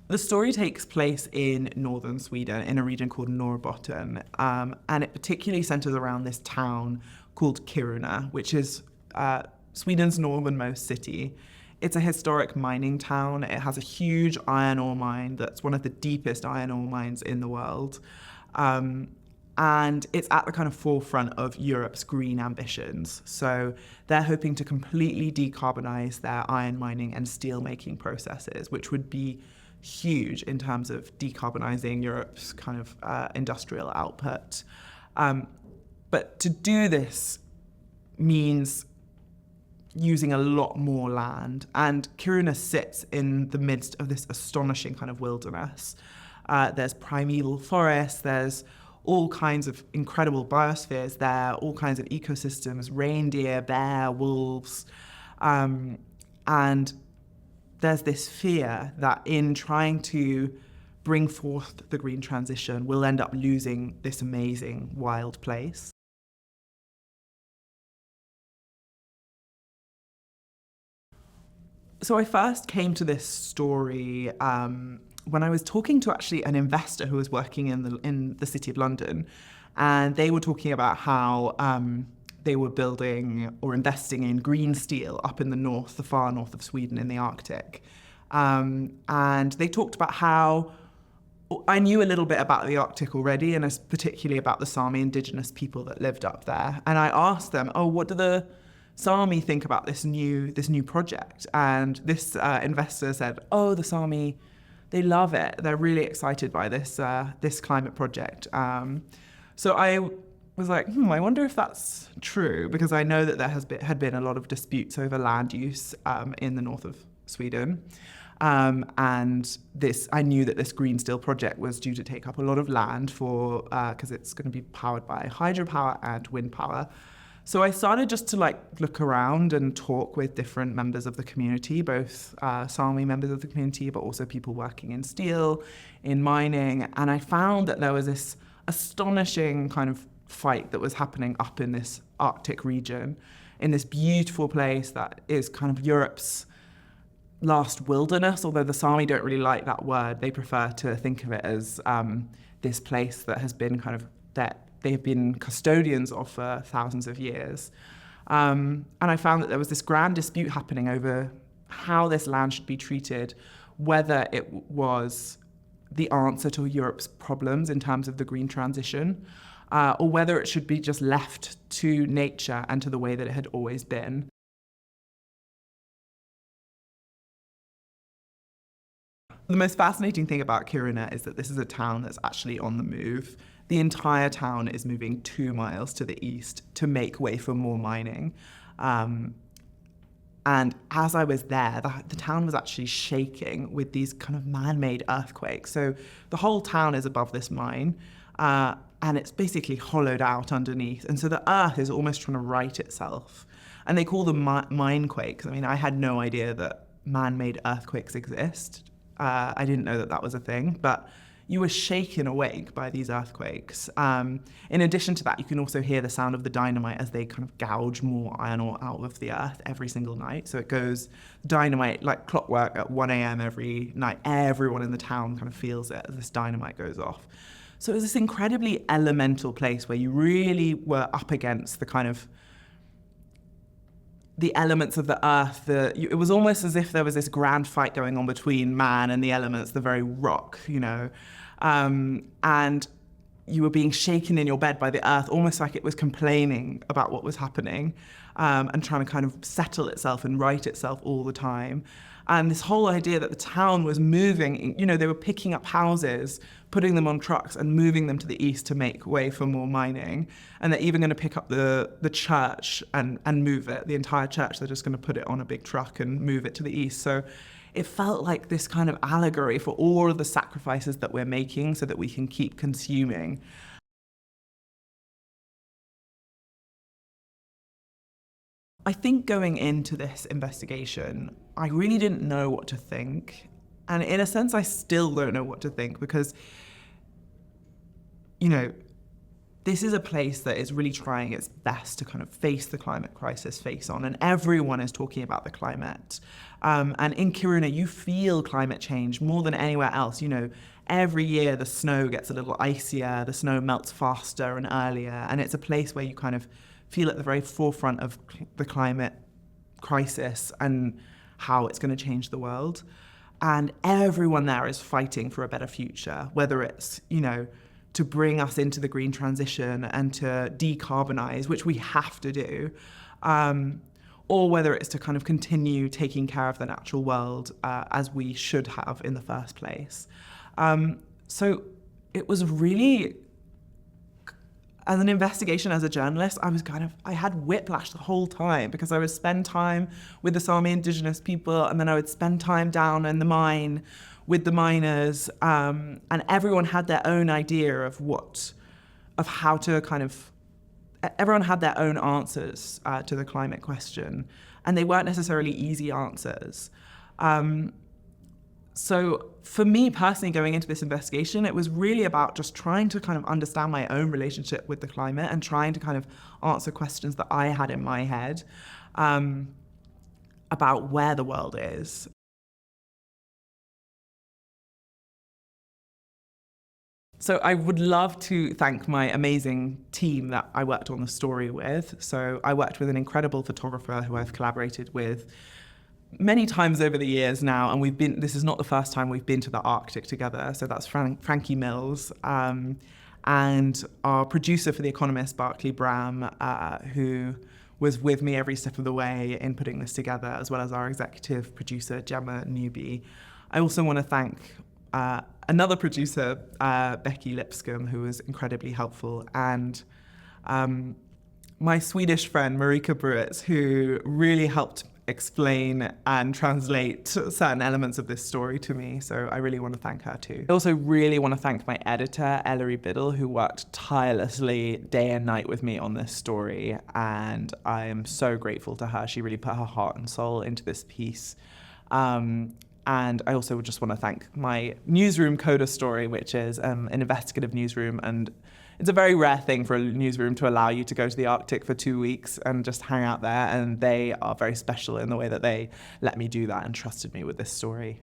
The story takes place in northern Sweden in a region called Norrbotten, and it particularly centres around this town called Kiruna, which is Sweden's northernmost city. It's a historic mining town. It has a huge iron ore mine that's one of the deepest iron ore mines in the world. And it's at the kind of forefront of Europe's green ambitions. So they're hoping to completely decarbonise their iron mining and steel making processes, which would be huge in terms of decarbonising Europe's kind of industrial output. But to do this means using a lot more land. And Kiruna sits in the midst of this astonishing kind of wilderness. There's primeval forests, there's all kinds of incredible biospheres there, all kinds of ecosystems, reindeer, bear, wolves. And there's this fear that in trying to bring forth the green transition, we'll end up losing this amazing wild place. So I first came to this story when I was talking to actually an investor who was working in the City of London, and they were talking about how they were building or investing in green steel up in the north, the far north of Sweden in the Arctic. And they talked about how I knew a little bit about the Arctic already, and particularly about the Sami indigenous people that lived up there. And I asked them, what do the Sami think about this new project? And this investor said, the Sami, they love it. They're really excited by this climate project. So I was like, I wonder if that's true, because I know that there had been a lot of disputes over land use in the north of Sweden. And I knew that this green steel project was due to take up a lot of land because it's going to be powered by hydropower and wind power. So I started just to look around and talk with different members of the community, both Sami members of the community, but also people working in steel, in mining. And I found that there was this astonishing kind of fight that was happening up in this Arctic region, in this beautiful place that is kind of Europe's last wilderness, although the Sami don't really like that word. They prefer to think of it as this place that has been kind of that they've been custodians of for thousands of years. And I found that there was this grand dispute happening over how this land should be treated, whether it was the answer to Europe's problems in terms of the green transition, or whether it should be just left to nature and to the way that it had always been. The most fascinating thing about Kiruna is that this is a town that's actually on the move. The entire town is moving 2 miles to the east to make way for more mining. And as I was there, the town was actually shaking with these kind of man-made earthquakes. So the whole town is above this mine, and it's basically hollowed out underneath. And so the earth is almost trying to right itself. And they call them mine quakes. I mean, I had no idea that man-made earthquakes exist. I didn't know that was a thing, but you were shaken awake by these earthquakes. In addition to that, you can also hear the sound of the dynamite as they kind of gouge more iron ore out of the earth every single night. So it goes dynamite like clockwork at 1 a.m. every night. Everyone in the town kind of feels it as this dynamite goes off. So it was this incredibly elemental place where you really were up against the kind of the elements of the earth. It was almost as if there was this grand fight going on between man and the elements, the very rock, and you were being shaken in your bed by the earth, almost like it was complaining about what was happening, and trying to kind of settle itself and right itself all the time. And this whole idea that the town was moving, they were picking up houses, putting them on trucks and moving them to the east to make way for more mining. And they're even going to pick up the church and move it, the entire church. They're just going to put it on a big truck and move it to the east. So it felt like this kind of allegory for all of the sacrifices that we're making so that we can keep consuming. I think going into this investigation, I really didn't know what to think. And in a sense, I still don't know what to think because, this is a place that is really trying its best to kind of face the climate crisis face on, and everyone is talking about the climate. And in Kiruna, you feel climate change more than anywhere else. You know, every year the snow gets a little icier, the snow melts faster and earlier, and it's a place where you kind of feel at the very forefront of the climate crisis and how it's going to change the world. And everyone there is fighting for a better future, whether it's, you know, to bring us into the green transition and to decarbonize, which we have to do, or whether it's to kind of continue taking care of the natural world as we should have in the first place. So it was really, as an investigation, as a journalist, I had whiplash the whole time, because I would spend time with the Sami indigenous people, and then I would spend time down in the mine with the miners, and everyone had their own idea everyone had their own answers to the climate question, and they weren't necessarily easy answers. So for me personally, going into this investigation, it was really about just trying to kind of understand my own relationship with the climate and trying to kind of answer questions that I had in my head about where the world is. So I would love to thank my amazing team that I worked on the story with. So I worked with an incredible photographer who I've collaborated with many times over the years now, and this is not the first time we've been to the Arctic together. So that's Frankie Mills, and our producer for The Economist, Barclay, Bram, who was with me every step of the way in putting this together, as well as our executive producer, Gemma, Newby. I also want to thank another producer, Becky Lipscomb, who was incredibly helpful, and my Swedish friend, Marika Bruitz, who really helped explain and translate certain elements of this story to me. So I really want to thank her too. I also really want to thank my editor, Ellery Biddle, who worked tirelessly day and night with me on this story. And I am so grateful to her. She really put her heart and soul into this piece. And I also just want to thank my newsroom, Coda Story, which is an investigative newsroom, and it's a very rare thing for a newsroom to allow you to go to the Arctic for 2 weeks and just hang out there, and they are very special in the way that they let me do that and trusted me with this story.